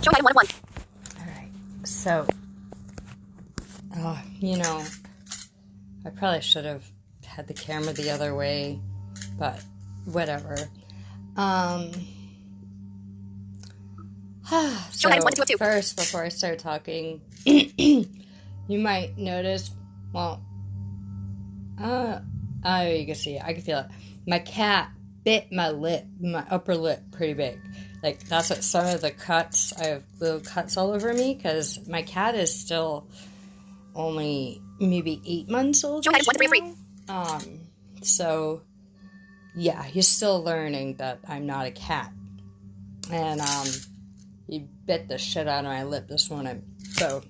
Show item 1 of 1. Alright, so, I probably should have had the camera the other way, but whatever. So, first, before I start talking, you might notice, you can see, I can feel it. My cat bit my upper lip pretty big. Like, that's what some of the cuts, I have little cuts all over me, because my cat is still only maybe 8 months old. Show items 1 to 3 free. So, yeah, he's still learning that I'm not a cat. And, he bit the shit out of my lip this morning. So,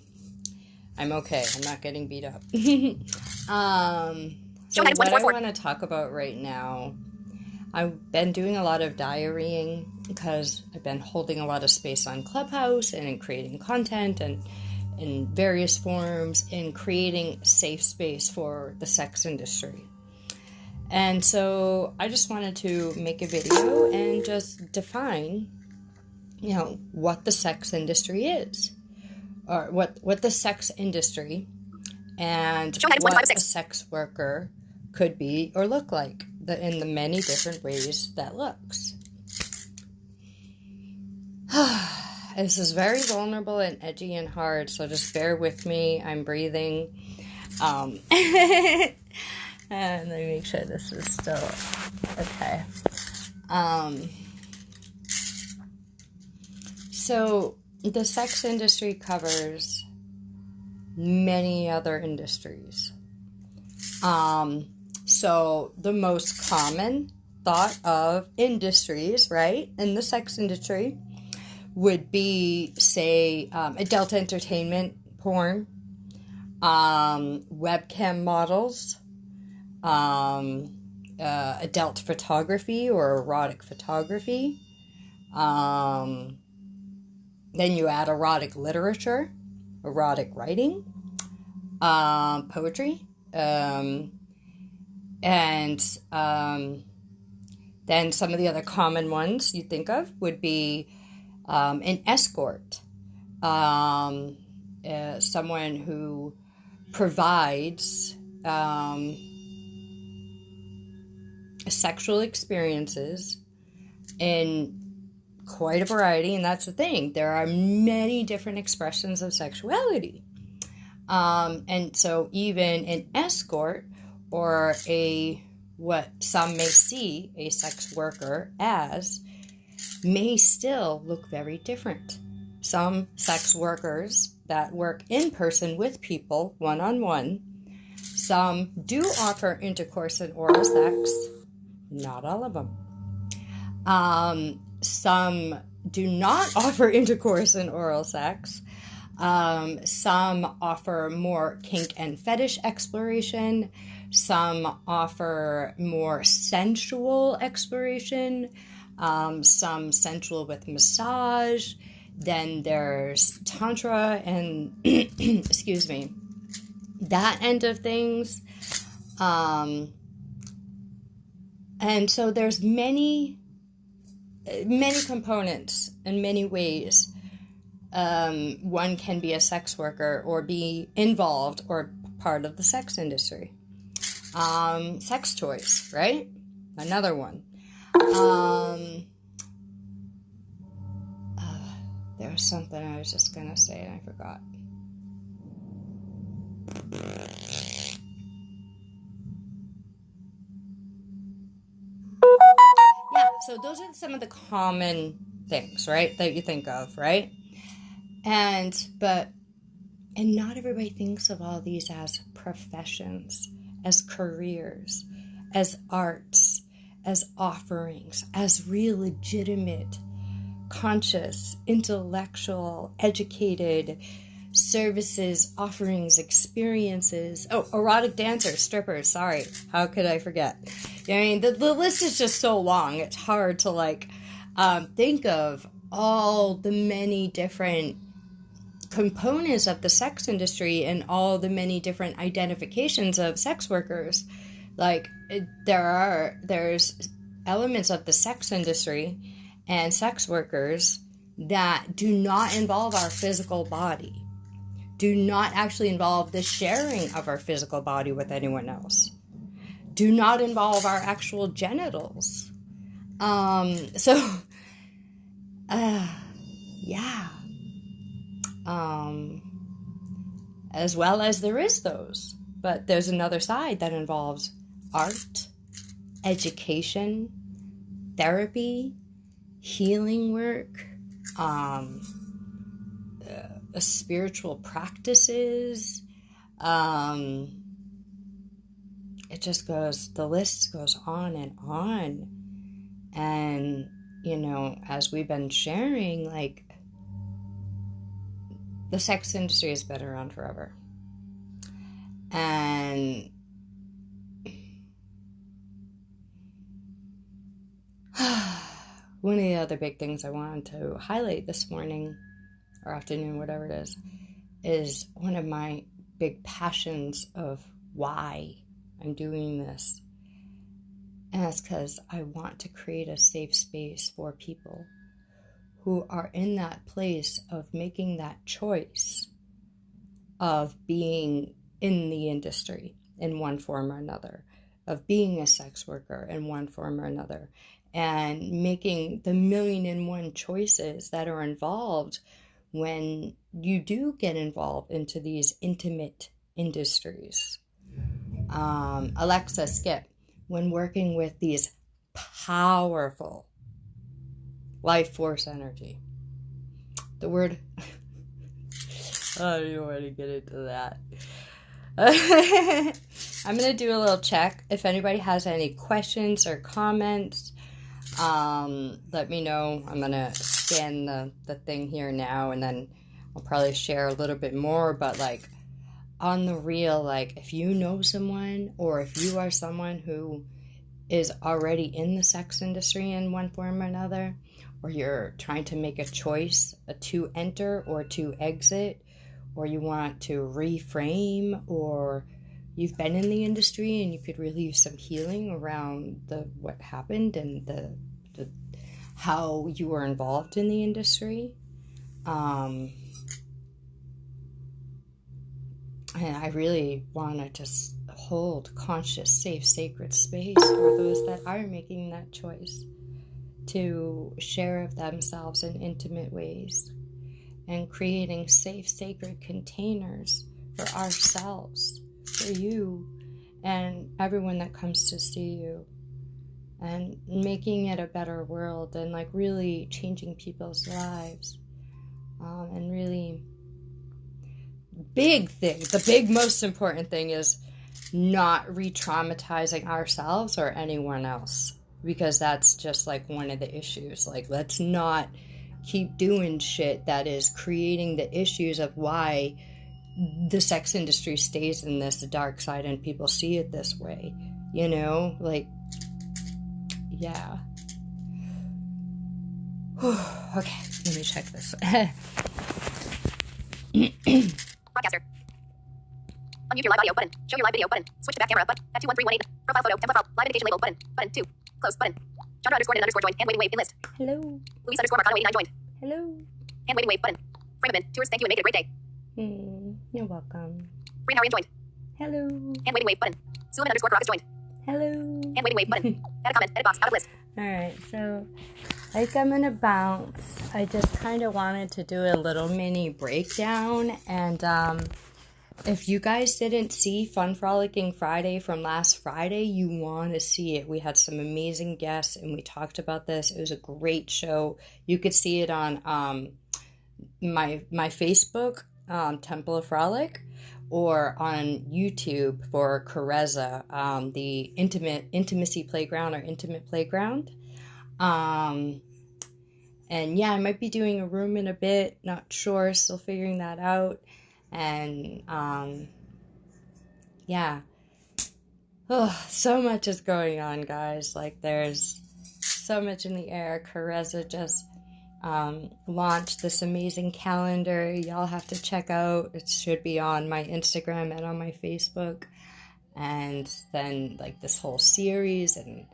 I'm okay. I'm not getting beat up. So what I want to talk about right now, I've been doing a lot of diarying because I've been holding a lot of space on Clubhouse and in creating content and in various forms in creating safe space for the sex industry. And so I just wanted to make a video and just define, what the sex industry is, or what the sex industry and what a sex worker could be or look like, in the many different ways that looks. This is very vulnerable and edgy and hard, so just bear with me. I'm breathing. And let me make sure this is still okay. So the sex industry covers many other industries. So the most common thought of industries, right, in the sex industry would be, say, adult entertainment, porn, webcam models, adult photography or erotic photography. Then you add erotic literature, erotic writing, poetry, and then some of the other common ones you think of would be an escort, someone who provides sexual experiences in quite a variety, and that's the thing. There are many different expressions of sexuality. And so even an escort or what some may see a sex worker as may still look very different. Some sex workers that work in person with people one-on-one, some do offer intercourse and oral sex, not all of them. Some do not offer intercourse and oral sex. Some offer more kink and fetish exploration. Some offer more sensual exploration. Some sensual with massage. Then there's tantra and, excuse me, that end of things. And so there's many components and many ways one can be a sex worker or be involved or part of the sex industry. Sex toys, right? Another one. There was something I was just going to say and I forgot. Yeah, so those are some of the common things, right, that you think of, right? And not everybody thinks of all these as professions, as careers, as arts, as offerings, as real legitimate, conscious, intellectual, educated services, offerings, experiences. Oh, erotic dancers, strippers, sorry. How could I forget? I mean, the list is just so long. It's hard to think of all the many different components of the sex industry and all the many different identifications of sex workers. There's elements of the sex industry and sex workers that do not involve our physical body, do not actually involve the sharing of our physical body with anyone else, do not involve our actual genitals. Yeah. As well as there is those. But there's another side that involves art, education, therapy, healing work, spiritual practices. It just goes, the list goes on and on. And, you know, as we've been sharing, like, the sex industry has been around forever. And one of the other big things I wanted to highlight this morning or afternoon, whatever it is one of my big passions of why I'm doing this. And that's because I want to create a safe space for people who are in that place of making that choice of being in the industry in one form or another, of being a sex worker in one form or another, and making the 1,000,001 choices that are involved when you do get involved into these intimate industries. Alexa, skip. When working with these powerful life force energy. The word, I don't want to get into that. I'm going to do a little check. If anybody has any questions or comments, let me know. I'm going to scan the thing here now, and then I'll probably share a little bit more. But like, on the real, like, if you know someone, or if you are someone who is already in the sex industry in one form or another, or you're trying to make a choice to enter or to exit, or you want to reframe, or you've been in the industry and you could really use some healing around what happened and the how you were involved in the industry. And I really want to just hold conscious, safe, sacred space for those that are making that choice to share of themselves in intimate ways, and creating safe, sacred containers for ourselves, for you and everyone that comes to see you, and making it a better world, and like really changing people's lives. And really big thing, the big most important thing is not re-traumatizing ourselves or anyone else, because that's just like one of the issues. Like, let's not keep doing shit that is creating the issues of why the sex industry stays in this dark side and people see it this way, you know? Like, yeah. Okay, let me check this. Podcaster. Unmute your live audio button. Show your live video button. Switch to back camera button. F21318. Profile photo. Template file. Live indication label button. Button 2. Close button. Chandra ___ joined. Hand waving wave in list. Hello. Luis _Marcano 89 joined. Hello. Hand waving wave button. Frame event. Tours. Thank you and make it a great day. You're welcome. Brain Harian joined. Hello. Hand waving wave button. Suleiman _Caracas joined. Hello. Hand waving wave button. Add a comment. Edit box. Out of list. Alright, so like I'm gonna bounce. I just kind of wanted to do a little mini breakdown, and if you guys didn't see Fun Frolicking Friday from last Friday, you want to see it. We had some amazing guests and we talked about this. It was a great show. You could see it on my Facebook, Temple of Frolic, or on YouTube for Carezza, the Intimacy Playground or Intimate Playground. And yeah, I might be doing a room in a bit, not sure, still figuring that out. And yeah, so much is going on, guys. Like, there's so much in the air. Carezza just launched this amazing calendar y'all have to check out. It should be on my Instagram and on my Facebook. And then like this whole series, and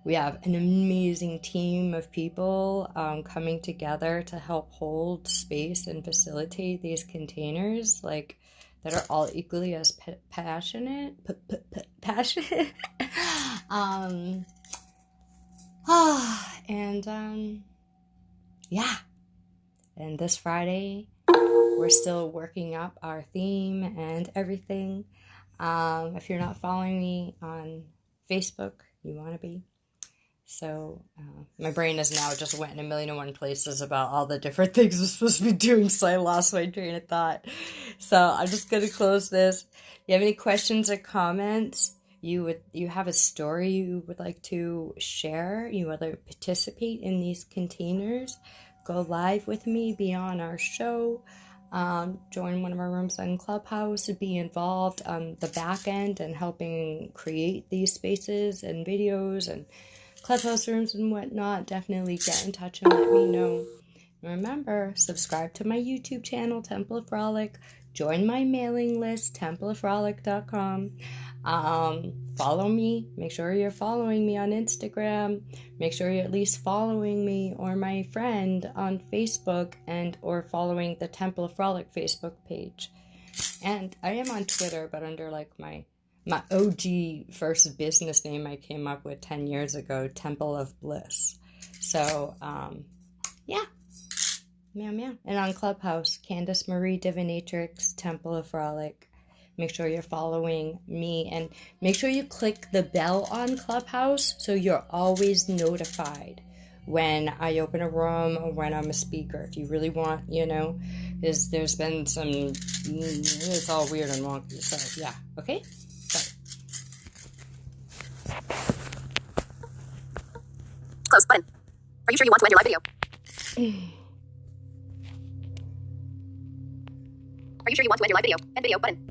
We have an amazing team of people coming together to help hold space and facilitate these containers, like, that are all equally as passionate. Passionate. Yeah. And this Friday, we're still working up our theme and everything. If you're not following me on Facebook, you want to be. So my brain is now just went in a million and one places about all the different things I'm supposed to be doing, so I lost my train of thought. So I'm just going to close this. If you have any questions or comments, you have a story you would like to share, you want to participate in these containers, go live with me, be on our show, join one of our rooms on Clubhouse, be involved on the back end and helping create these spaces and videos and Clubhouse rooms and whatnot. Definitely get in touch and let me know. Remember, subscribe to my YouTube channel, Temple of Frolic. Join my mailing list, templeoffrolic.com. Follow me. Make sure you're following me on Instagram. Make sure you're at least following me or my friend on Facebook and or following the Temple of Frolic Facebook page. And I am on Twitter, but under like my OG first business name I came up with 10 years ago, Temple of Bliss. So, yeah. Meow, meow. And on Clubhouse, Candace Marie Divinatrix, Temple of Frolic. Make sure you're following me and make sure you click the bell on Clubhouse so you're always notified when I open a room or when I'm a speaker. If you really want, there's been some, it's all weird and wonky. So, yeah. Okay? Close button. Are you sure you want to end your live video? Are you sure you want to end your live video? End video button.